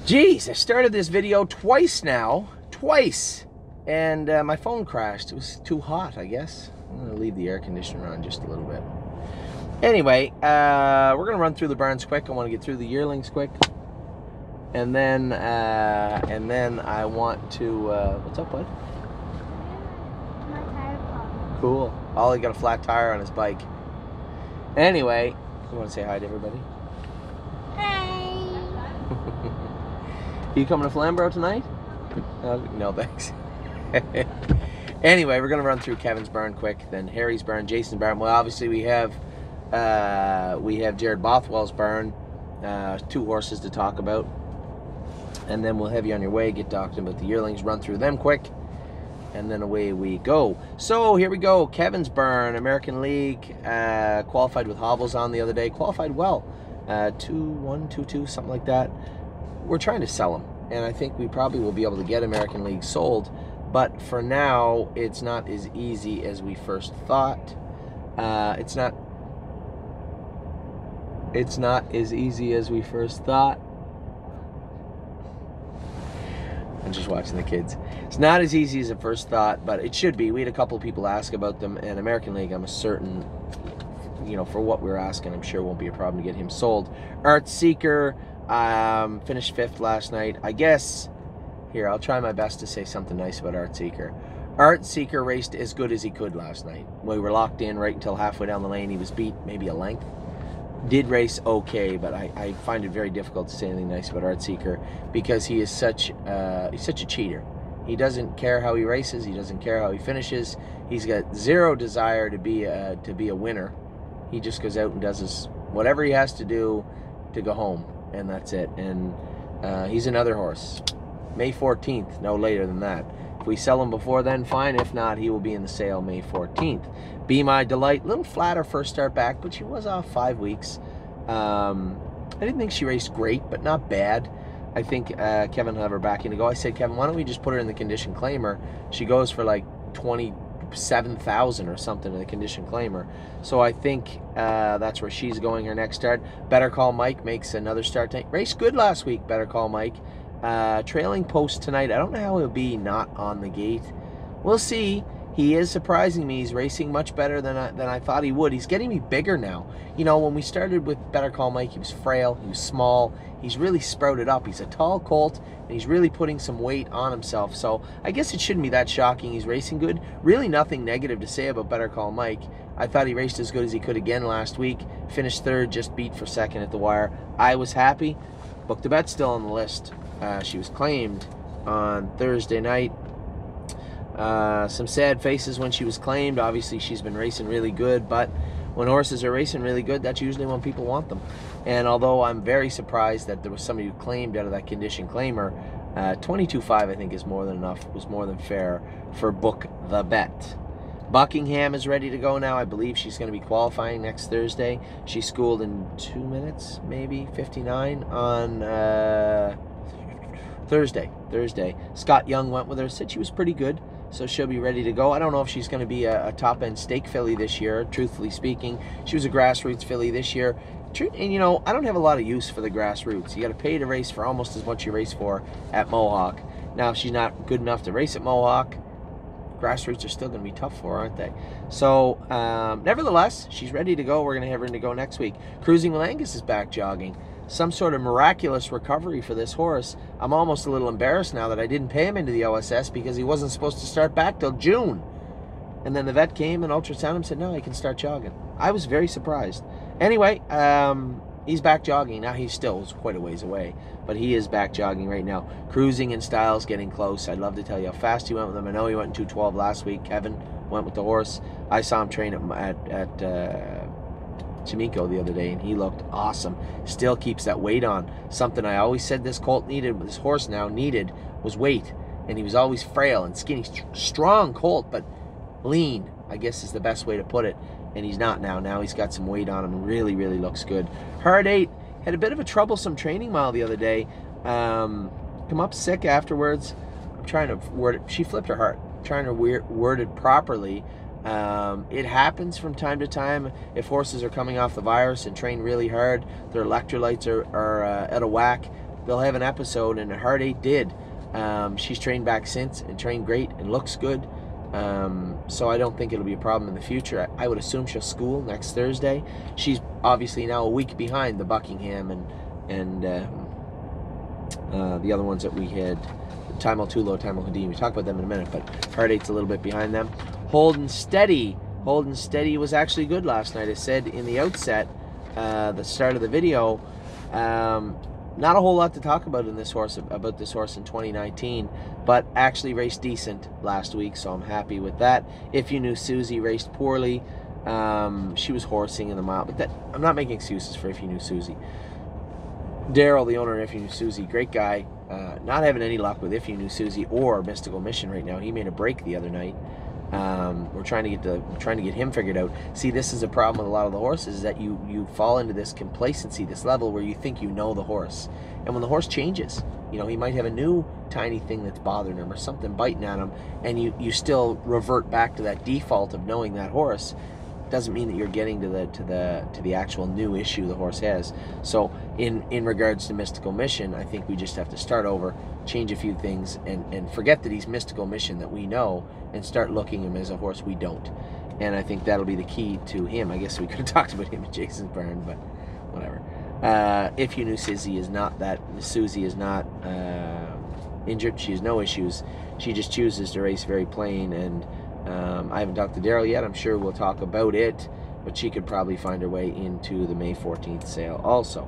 Geez, I started this video twice now. Twice. And my phone crashed. It was too hot, I guess. I'm going to leave the air conditioner on just a little bit. Anyway, we're going to run through the barns quick. I want to get through the yearlings quick. And then I want to... what's up, bud? My tire popped. Cool. Ollie got a flat tire on his bike. Anyway, you want to say hi to everybody? Hey. You coming to Flamborough tonight? No, thanks. Anyway, we're going to run through Kevin's barn quick, then Harry's barn, Jason's barn. Well, obviously we have Jared Bothwell's barn, 2 horses to talk about. And then we'll have you on your way, get talking about the yearlings, run through them quick, and then away we go. So here we go, Kevin's barn, American League, qualified with hobbles on the other day, qualified well, 2-1, 2-2, something like that. We're trying to sell them, and I think we probably will be able to get American League sold, but for now, it's not as easy as we first thought. It's not as easy as we first thought. I'm just watching the kids. It's not as easy as I first thought, but it should be. We had a couple of people ask about them, and American League, I'm certain, you know, for what we're asking, I'm sure won't be a problem to get him sold. Art Seeker finished 5th last night. I guess, here, I'll try my best to say something nice about Art Seeker. Art Seeker raced as good as he could last night. We were locked in right until halfway down the lane. He was beat maybe a length. Did race okay, but I find it very difficult to say anything nice about Art Seeker because he is such a cheater. He doesn't care how he races. He doesn't care how he finishes. He's got zero desire to be a winner. He just goes out and does whatever he has to do to go home, and that's it. And he's another horse. May 14th, no later than that. If we sell him before then, fine. If not, he will be in the sale May 14th. Be My Delight, a little flatter first start back, but she was off 5 weeks. I didn't think she raced great, but not bad. I think Kevin will have her back in to go. I said, Kevin, why don't we just put her in the condition claimer? She goes for like 27,000 or something in the condition claimer. So I think that's where she's going her next start. Better Call Mike makes another start. Raced good last week, Better Call Mike. Trailing post tonight. I don't know how he'll be not on the gate. We'll see. He is surprising me. He's racing much better than I thought he would. He's getting me bigger now. You know, when we started with Better Call Mike, he was frail, he was small. He's really sprouted up. He's a tall colt, and he's really putting some weight on himself. So I guess it shouldn't be that shocking. He's racing good. Really nothing negative to say about Better Call Mike. I thought he raced as good as he could again last week. Finished 3rd, just beat for 2nd at the wire. I was happy. Book the Bet still on the list. She was claimed on Thursday night. Some sad faces when she was claimed. Obviously, she's been racing really good, but when horses are racing really good, that's usually when people want them. And although I'm very surprised that there was somebody who claimed out of that condition claimer, 22.5 I think is more than enough, was more than fair for Book the Bet. Buckingham is ready to go now. I believe she's going to be qualifying next Thursday. She schooled in 2 minutes, maybe 59 on Thursday. Scott Young went with her, said she was pretty good, so she'll be ready to go. I don't know if she's going to be a top-end stake filly this year, truthfully speaking. She was a grassroots filly this year. And, you know, I don't have a lot of use for the grassroots. You got to pay to race for almost as much you race for at Mohawk. Now, if she's not good enough to race at Mohawk, grassroots are still going to be tough for her, aren't they? So, nevertheless, she's ready to go. We're going to have her in to go next week. Cruising with Angus is back jogging. Some sort of miraculous recovery for this horse. I'm almost a little embarrassed now that I didn't pay him into the OSS because he wasn't supposed to start back till June. And then the vet came and ultrasounded him and said, no, he can start jogging. I was very surprised. Anyway, he's back jogging. Now he's still quite a ways away, but he is back jogging right now. Cruising in Style's getting close. I'd love to tell you how fast he went with him. I know he went in 2:12 last week. Kevin went with the horse. I saw him train at Chimico the other day, and he looked awesome. Still keeps that weight on. Something I always said this colt needed, this horse now needed, was weight. And he was always frail and skinny. Strong colt, but lean, I guess is the best way to put it. And he's not now. Now he's got some weight on him and really, really looks good. Hard 8 had a bit of a troublesome training mile the other day. Come up sick afterwards. I'm trying to word it. She flipped her heart. I'm trying to word it properly. It happens from time to time if horses are coming off the virus and train really hard, their electrolytes are out of whack. they'll have an episode, and Heart 8 did. She's trained back since and trained great and looks good. So I don't think it'll be a problem in the future. I would assume she'll school next Thursday. She's obviously now a week behind the Buckingham and the other ones that we had, Time Tulo, Time Houdini. We talk about them in a minute, but Heart 8's a little bit behind them. Holden Steady was actually good last night. I said in the outset, the start of the video, not a whole lot to talk about in this horse, about this horse in 2019, but actually raced decent last week, so I'm happy with that. If You Knew Susie raced poorly. She was horsing in the mile, but I'm not making excuses for If You Knew Susie. Daryl, the owner of If You Knew Susie, great guy. Not having any luck with If You Knew Susie or Mystical Mission right now. He made a break the other night. We're trying to get him figured out. See, this is a problem with a lot of the horses, is that you fall into this complacency, this level where you think you know the horse, and when the horse changes, you know, he might have a new tiny thing that's bothering him or something biting at him, and you still revert back to that default of knowing that horse. Doesn't mean that you're getting to the actual new issue the horse has. So in regards to Mystical Mission, I think we just have to start over, change a few things, and forget that he's Mystical Mission that we know, and start looking at him as a horse we don't. And I think that'll be the key to him. I guess we could have talked about him at Jason's barn, but whatever. If You Knew Susie is not injured. She has no issues. She just chooses to race very plain, and I haven't talked to Daryl yet. I'm sure we'll talk about it, but she could probably find her way into the May 14th sale also.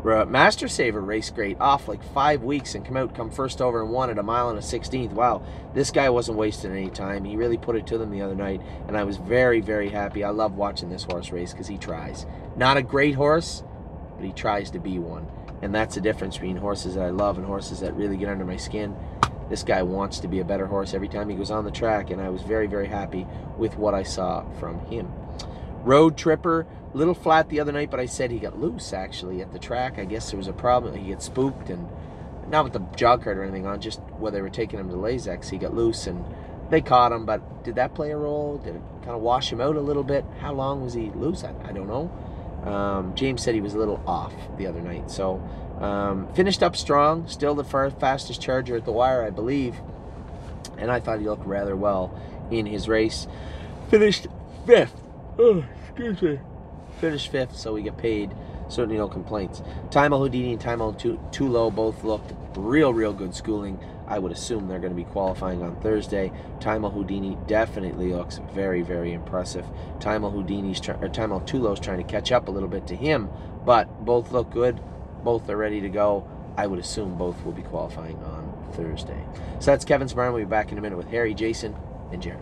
Master Saver raced great, off like 5 weeks, and come first over and won at a mile and a 16th. Wow, this guy wasn't wasting any time. He really put it to them the other night, and I was very, very happy. I love watching this horse race because he tries. Not a great horse, but he tries to be one, and that's the difference between horses that I love and horses that really get under my skin. This guy wants to be a better horse every time he goes on the track, and I was very, very happy with what I saw from him. Road Tripper, little flat the other night, but I said he got loose actually at the track. I guess there was a problem. He got spooked, and not with the jog cart or anything on, just where they were taking him to Lazex, he got loose and they caught him. But did that play a role? Did it kind of wash him out a little bit? How long was he loose? I don't know. James said he was a little off the other night. So finished up strong, still the fastest charger at the wire, I believe, and I thought he looked rather well in his race. Finished 5th. Oh, excuse me. Finished 5th, so we get paid. Certainly no complaints. Time Houdini and Time Tulo both looked real good schooling. I would assume they're going to be qualifying on Thursday. Time Houdini definitely looks very, very impressive. Time Tulo's trying to catch up a little bit to him, but both look good. Both are ready to go. I would assume both will be qualifying on Thursday. So that's Kevin's Barn. We'll be back in a minute with Harry, Jason, and Jared.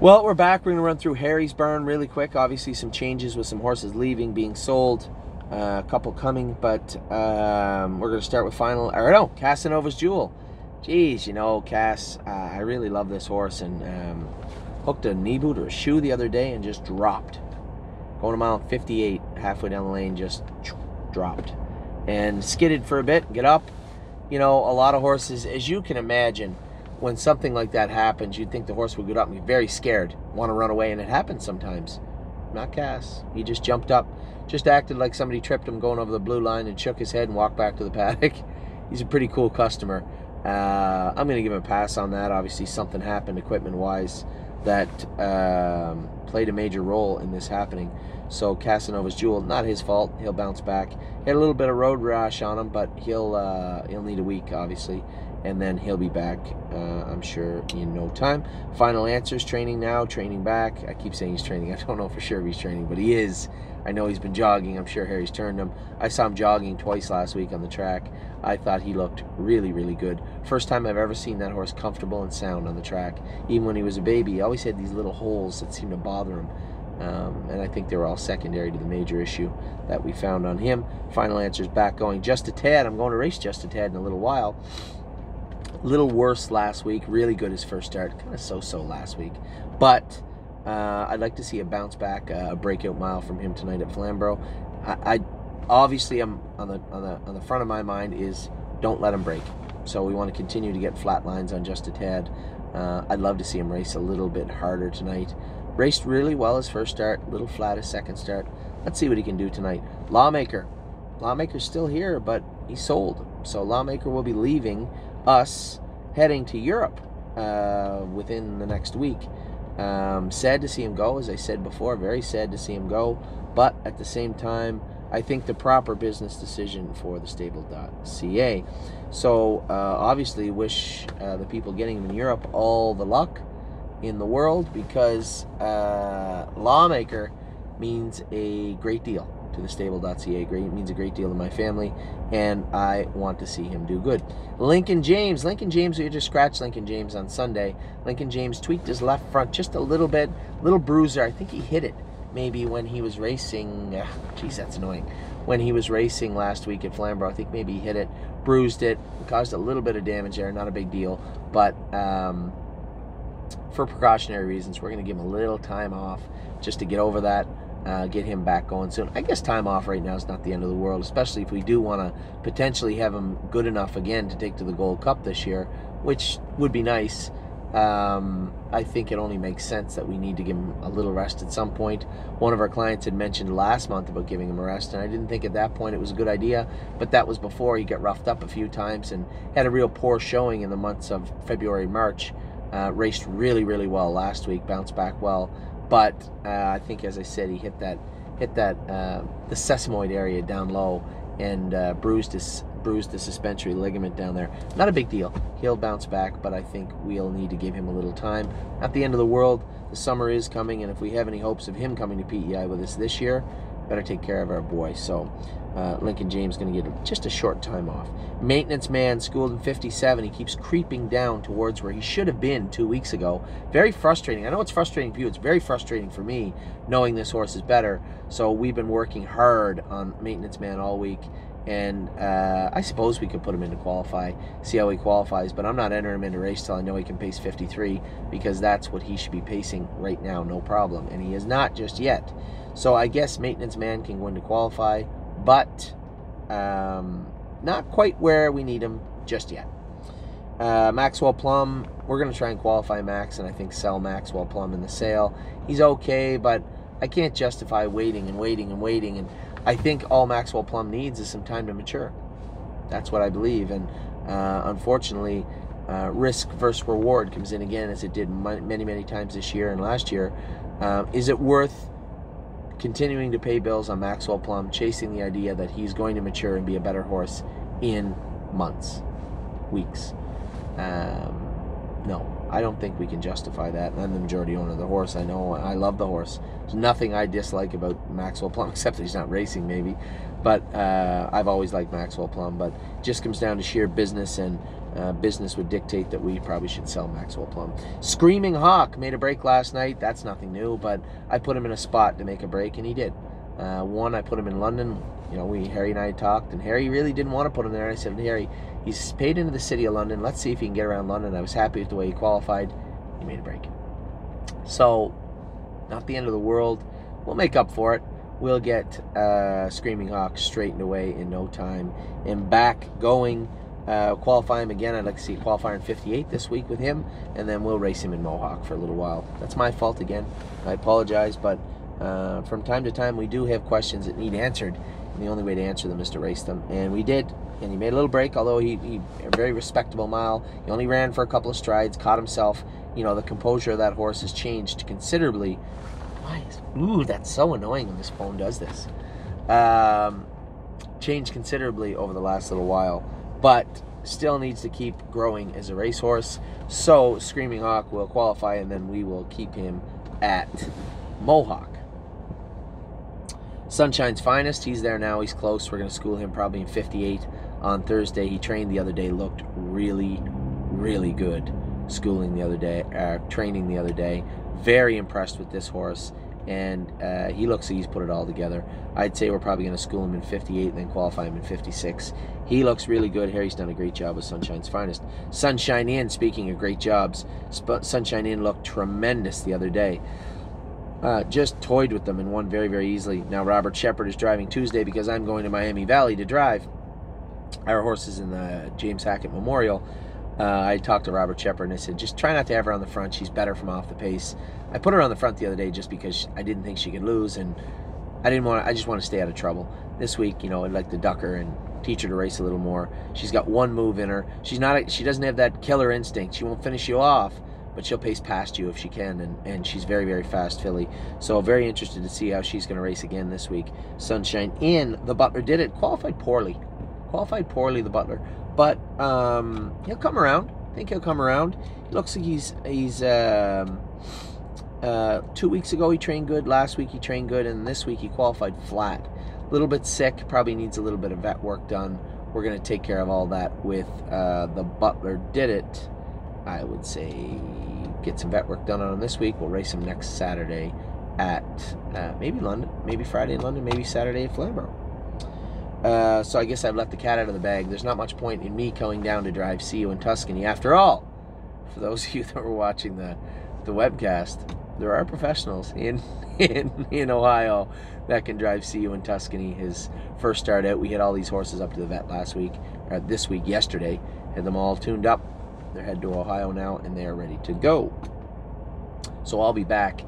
Well, we're back. We're going to run through Harry's Barn really quick. Obviously, some changes with some horses leaving, being sold, a couple coming, but we're going to start with Casanova's Jewel. Geez, you know, Cass, I really love this horse, and hooked a knee boot or a shoe the other day and just dropped. Going a mile 58, halfway down the lane, just dropped. And skidded for a bit, get up. You know, a lot of horses, as you can imagine, when something like that happens, you'd think the horse would get up and be very scared, want to run away, and it happens sometimes. Not Cass. He just jumped up, just acted like somebody tripped him going over the blue line and shook his head and walked back to the paddock. He's a pretty cool customer. I'm going to give him a pass on that. Obviously, something happened equipment-wise that played a major role in this happening. So Casanova's Jewel, not his fault. He'll bounce back. He had a little bit of road rash on him, but he'll need a week, obviously, and then he'll be back, I'm sure, in no time. Final Answers training now, training back. I keep saying he's training. I don't know for sure if he's training, but he is. I know he's been jogging. I'm sure Harry's turned him. I saw him jogging twice last week on the track. I thought he looked really good. First time I've ever seen that horse comfortable and sound on the track. Even when he was a baby, he always had these little holes that seemed to bother him. And I think they were all secondary to the major issue that we found on him. Final Answers back going just a tad. I'm going to race just a tad in a little while. A little worse last week. Really good his first start. Kind of so-so last week. But I'd like to see a bounce back, a breakout mile from him tonight at Flamborough. I obviously, I'm on the front of my mind is don't let him break. So we want to continue to get flat lines on just a tad. I'd love to see him race a little bit harder tonight. Raced really well his first start, a little flat his second start. Let's see what he can do tonight. Lawmaker. Lawmaker's still here, but he's sold. So Lawmaker will be leaving us, heading to Europe within the next week. Sad to see him go, as I said before, very sad to see him go. But at the same time, I think the proper business decision for TheStable.ca. So obviously wish the people getting him in Europe all the luck in the world, because Lawmaker means a great deal to TheStable.ca. Means a great deal to my family, and I want to see him do good. Lincoln James, we just scratched Lincoln James on Sunday. Lincoln James tweaked his left front just a little bit, little bruiser. I think he hit it maybe when he was racing. Geez, that's annoying. When he was racing last week at Flamborough, I think maybe he hit it, bruised it, caused a little bit of damage there. Not a big deal, but for precautionary reasons, we're going to give him a little time off just to get over that. Get him back going soon. I guess time off right now is not the end of the world, especially if we do want to potentially have him good enough again to take to the Gold Cup this year, which would be nice. I think it only makes sense that we need to give him a little rest at some point. One of our clients had mentioned last month about giving him a rest, and I didn't think at that point it was a good idea, but that was before he got roughed up a few times and had a real poor showing in the months of February, March. Raced really, really well last week, bounced back well. But I think, as I said, he hit the sesamoid area down low and bruised the suspensory ligament down there. Not a big deal. He'll bounce back, but I think we'll need to give him a little time. Not the end of the world. The summer is coming, and if we have any hopes of him coming to PEI with us this year, better take care of our boy. So Lincoln James going to get just a short time off. Maintenance man, schooled in 57. He keeps creeping down towards where he should have been 2 weeks ago. Very frustrating. I know it's frustrating for you. It's very frustrating for me knowing this horse is better. So we've been working hard on maintenance man all week. And I suppose we could put him into qualify, see how he qualifies. But I'm not entering him into race till I know he can pace 53, because that's what he should be pacing right now, no problem. And he is not just yet. So I guess maintenance man can go into qualify, but not quite where we need him just yet. Maxwell Plum, we're going to try and qualify Max, and I think sell Maxwell Plum in the sale. He's okay, but I can't justify waiting and waiting and waiting. And I think all Maxwell Plum needs is some time to mature. That's what I believe. And unfortunately, risk versus reward comes in again, as it did many, many times this year and last year. Is it worth continuing to pay bills on Maxwell Plum, chasing the idea that he's going to mature and be a better horse in months, weeks? No, I don't think we can justify that. I'm the majority owner of the horse. I know I love the horse. There's nothing I dislike about Maxwell Plum, except that he's not racing, maybe. But I've always liked Maxwell Plum. But it just comes down to sheer business, and business would dictate that we probably should sell Maxwell Plum. Screaming Hawk made a break last night. That's nothing new, but I put him in a spot to make a break, and he did. One, I put him in London. You know, Harry and I talked, and Harry really didn't want to put him there. I said, Harry, he's paid into the city of London. Let's see if he can get around London. I was happy with the way he qualified. He made a break. So, not the end of the world. We'll make up for it. We'll get Screaming Hawk straightened away in no time and back going. Qualify him again. I'd like to see qualify in 58 this week with him, and then we'll race him in Mohawk for a little while. That's my fault again. I apologize, but from time to time we do have questions that need answered, and the only way to answer them is to race them, and we did. And he made a little break, although he a very respectable mile. He only ran for a couple of strides, caught himself. You know, the composure of that horse has changed considerably. Why is, that's so annoying when this phone does this. Changed considerably over the last little while, but still needs to keep growing as a racehorse. So Screaming Hawk will qualify, and then we will keep him at Mohawk. Sunshine's Finest, he's there now. He's close. We're going to school him probably in 58 on Thursday. He trained the other day, looked really, really good schooling the other day, training the other day. Very impressed with this horse, and he looks like he's put it all together. I'd say we're probably going to school him in 58 and then qualify him in 56. He looks really good. Harry's done a great job with Sunshine's Finest. Sunshine Inn, speaking of great jobs, Sunshine Inn looked tremendous the other day. Just toyed with them and won very, very easily. Now Robert Shepard is driving Tuesday because I'm going to Miami Valley to drive our horses in the James Hackett Memorial. I talked to Robert Shepard and I said, just try not to have her on the front. She's better from off the pace. I put her on the front the other day just because I didn't think she could lose, and I just want to stay out of trouble. This week, you know, I'd like to duck her and teach her to race a little more. She's got one move in her. She doesn't have that killer instinct. She won't finish you off, but she'll pace past you if she can, and she's very, very fast filly. So very interested to see how she's going to race again this week. Sunshine in. The Butler did it. Qualified poorly, the Butler. But he'll come around. I think he'll come around. He looks like he's 2 weeks ago he trained good. Last week he trained good, and this week he qualified flat. A little bit sick. Probably needs a little bit of vet work done. We're going to take care of all that with the Butler did it. I would say get some vet work done on him this week. We'll race him next Saturday at maybe London, maybe Friday in London, maybe Saturday at Flamborough. So I guess I've let the cat out of the bag. There's not much point in me coming down to drive See You in Tuscany. After all, for those of you that were watching the webcast, there are professionals in Ohio that can drive See You in Tuscany. His first start out, we had all these horses up to the vet yesterday. Had them all tuned up. They're headed to Ohio now, and they are ready to go. So I'll be back.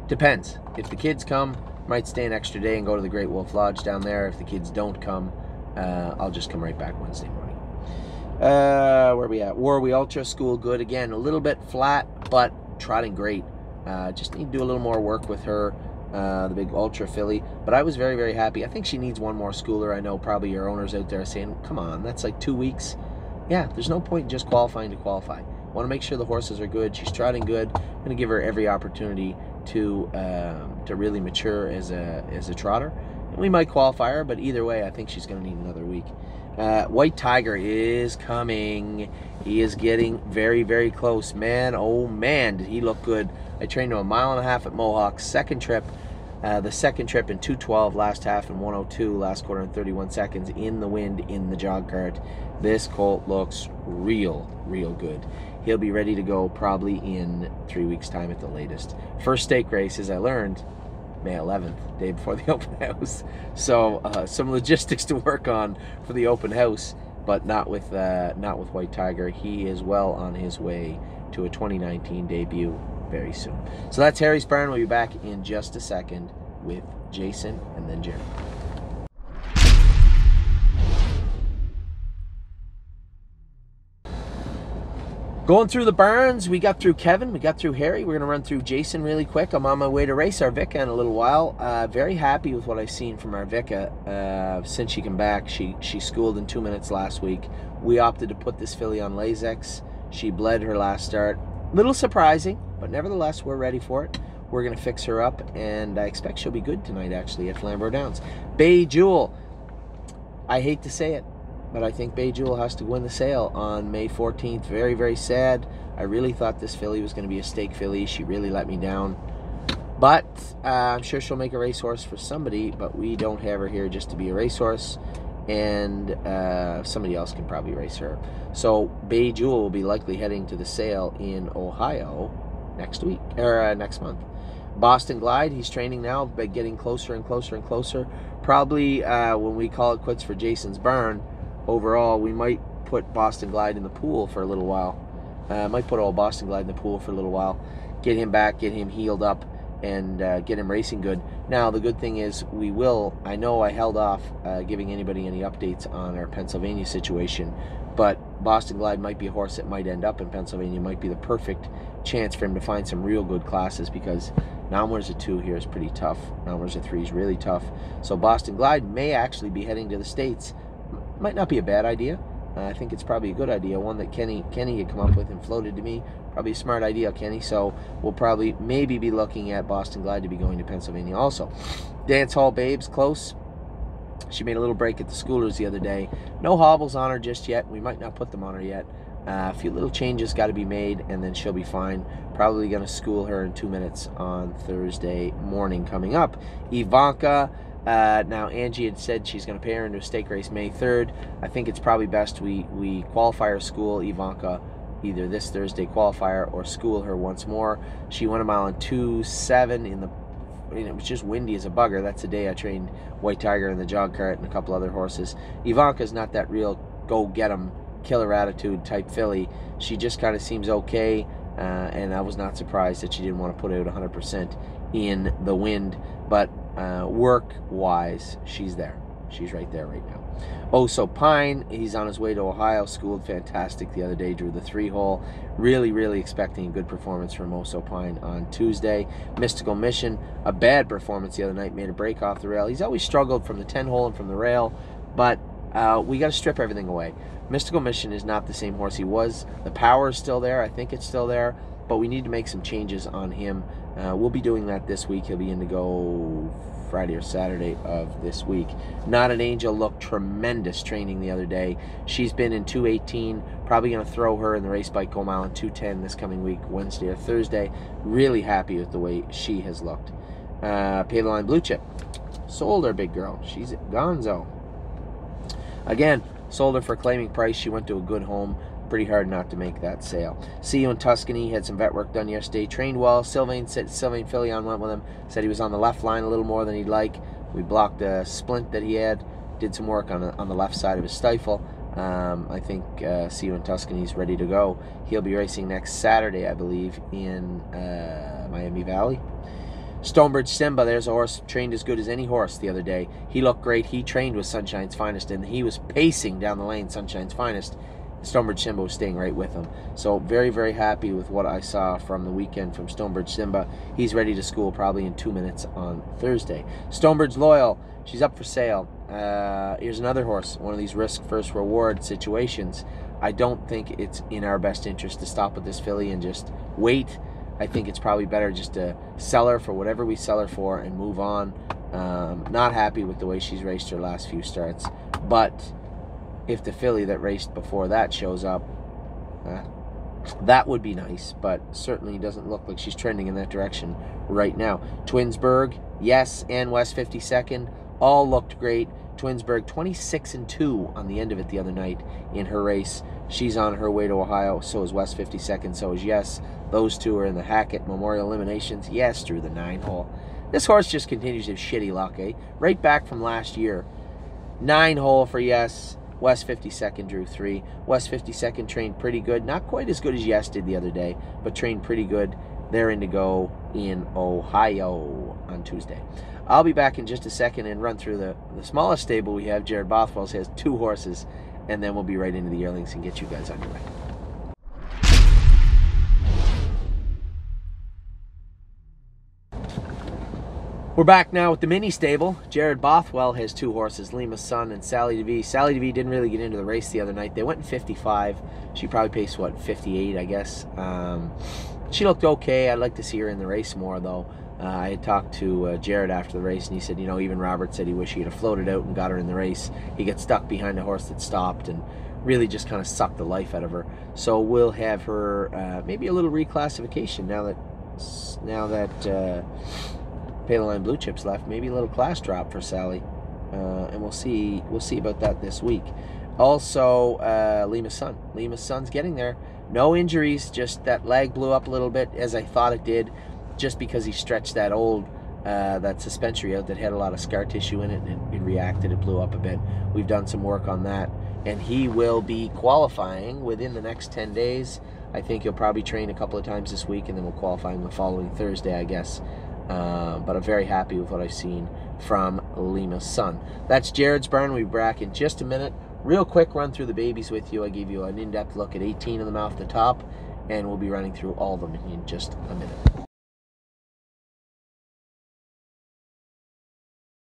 Depends. If the kids come, might stay an extra day and go to the Great Wolf Lodge down there. If the kids don't come, I'll just come right back Wednesday morning. Where are we at? Warwi Ultra School, good. Again, a little bit flat, but trotting great. Just need to do a little more work with her, the big Ultra filly. But I was very, very happy. I think she needs one more schooler. I know probably your owners out there are saying, come on, that's like 2 weeks. Yeah, there's no point in just qualifying to qualify. Want to make sure the horses are good. She's trotting good. I'm going to give her every opportunity to really mature as a trotter. And we might qualify her, but either way, I think she's going to need another week. White Tiger is coming. He is getting very, very close. Man, oh man, did he look good. I trained him 1.5 miles at Mohawk. Second trip. The second trip in 2:12, last half in 1:02, last quarter in 31 seconds, in the wind, in the jog cart. This colt looks real, real good. He'll be ready to go probably in 3 weeks' time at the latest. First stake race, as I learned, May 11th, day before the open house. So some logistics to work on for the open house, but not with White Tiger. He is well on his way to a 2019 debut very soon. So that's Harry's Barn. We'll be back in just a second with Jason and then Jeremy. Going through the barns, we got through Kevin, we got through Harry. We're going to run through Jason really quick. I'm on my way to race Arvika in a little while. Very happy with what I've seen from Arvika since she came back. She schooled in 2 minutes last week. We opted to put this filly on Lasix. She bled her last start. Little surprising, but nevertheless, we're ready for it. We're going to fix her up, and I expect she'll be good tonight, actually, at Flamborough Downs. Bay Jewel. I hate to say it, but I think Bay Jewel has to win the sale on May 14th. Very, very sad. I really thought this filly was going to be a stake filly. She really let me down. But I'm sure she'll make a racehorse for somebody, but we don't have her here just to be a racehorse, and somebody else can probably race her. So Bay Jewel will be likely heading to the sale in Ohio next week, or next month. Boston Glide, he's training now, but getting closer and closer and closer. Probably when we call it quits for Jason's Barn, overall, we might put Boston Glide in the pool for a little while. Might put old Boston Glide in the pool for a little while. Get him back, get him healed up, and get him racing good. Now, the good thing is we will, I know I held off giving anybody any updates on our Pennsylvania situation, but Boston Glide might be a horse that might end up in Pennsylvania. Might be the perfect chance for him to find some real good classes, because Nomwers at 2 here is pretty tough. Nomwers at 3 is really tough. So Boston Glide may actually be heading to the States. Might not be a bad idea. I think it's probably a good idea. One that Kenny had come up with and floated to me. Probably a smart idea, Kenny. So we'll probably maybe be looking at Boston Glide to be going to Pennsylvania also. Dance Hall Babes, close. She made a little break at the schoolers the other day. No hobbles on her just yet. We might not put them on her yet. A few little changes got to be made, and then she'll be fine. Probably going to school her in 2 minutes on Thursday morning coming up. Ivanka. Now, Angie had said she's going to pay her into a stake race May 3rd. I think it's probably best we qualify her, school Ivanka either this Thursday qualifier or school her once more. She went 1 mile and 2.7 in the, and it was just windy as a bugger. That's the day I trained White Tiger in the jog cart and a couple other horses. Ivanka's not that real go get 'em killer attitude type filly. She just kind of seems okay, and I was not surprised that she didn't want to put out 100% in the wind. But work-wise, she's there. She's right there right now. Oh, so Pine, he's on his way to Ohio. Schooled fantastic the other day, drew the 3-hole. Really, really expecting a good performance from Oso Pine on Tuesday. Mystical Mission, a bad performance the other night, made a break off the rail. He's always struggled from the 10-hole and from the rail, but we got to strip everything away. Mystical Mission is not the same horse he was. The power is still there. I think it's still there, but we need to make some changes on him. We'll be doing that this week. He'll be in to go Friday or Saturday of this week. Not an Angel looked tremendous training the other day. She's been in 218. Probably going to throw her in the race bike Mile in 210 this coming week, Wednesday or Thursday. Really happy with the way she has looked. Payline Blue Chip. Sold her, big girl. She's gonzo. Again, sold her for claiming price. She went to a good home. Pretty hard not to make that sale. See You in Tuscany, had some vet work done yesterday. Trained well. Sylvain Filion went with him. Said he was on the left line a little more than he'd like. We blocked a splint that he had. Did some work on the left side of his stifle. I think See You in Tuscany is ready to go. He'll be racing next Saturday, I believe, in Miami Valley. Stonebridge Simba, there's a horse trained as good as any horse the other day. He looked great. He trained with Sunshine's Finest, and he was pacing down the lane, Sunshine's Finest. Stonebridge Simba was staying right with him. So very, very happy with what I saw from the weekend from Stonebridge Simba. He's ready to school probably in 2 minutes on Thursday. Stonebridge Loyal, she's up for sale. Here's another horse, one of these risk first reward situations. I don't think it's in our best interest to stop with this filly and just wait. I think it's probably better just to sell her for whatever we sell her for and move on. Not happy with the way she's raced her last few starts, but if the filly that raced before that shows up, that would be nice, but certainly doesn't look like she's trending in that direction right now. Twinsburg, yes, and West 52nd, all looked great. Twinsburg 26-2 on the end of it the other night in her race. She's on her way to Ohio. So is West 52nd. So is Yes. Those two are in the Hackett Memorial Eliminations. Yes, through the 9-hole. This horse just continues his shitty luck, eh? Right back from last year. 9-hole for Yes. West 52nd drew 3. West 52nd trained pretty good. Not quite as good as Yes did the other day, but trained pretty good. They're in to go in Ohio on Tuesday. I'll be back in just a second and run through the smallest stable we have. Jared Bothwell's has 2 horses, and then we'll be right into the yearlings and get you guys on your way. We're back now with the mini stable. Jared Bothwell has 2 horses, Lima's Son and Sally DeVee. Sally DeVee didn't really get into the race the other night. They went in 55. She probably paced, what, 58, I guess. She looked okay. I'd like to see her in the race more, though. I had talked to Jared after the race, and he said, you know, even Robert said he wished he had floated out and got her in the race. He got stuck behind a horse that stopped and really just kind of sucked the life out of her. So we'll have her maybe a little reclassification now that Pale Blue Chips left. Maybe a little class drop for Sally, and we'll see about that this week. Also, Lima's Son. Lima's Son's getting there. No injuries, just that leg blew up a little bit, as I thought it did, just because he stretched that that suspensory out that had a lot of scar tissue in it, and it reacted. It blew up a bit. We've done some work on that, and he will be qualifying within the next 10 days. I think he'll probably train a couple of times this week, and then we'll qualify him the following Thursday, I guess. But I'm very happy with what I've seen from Lima's Son. That's Jared's barn. We'll be back in just a minute. Real quick run through the babies with you. I gave you an in-depth look at 18 of them off the top, and we'll be running through all of them in just a minute.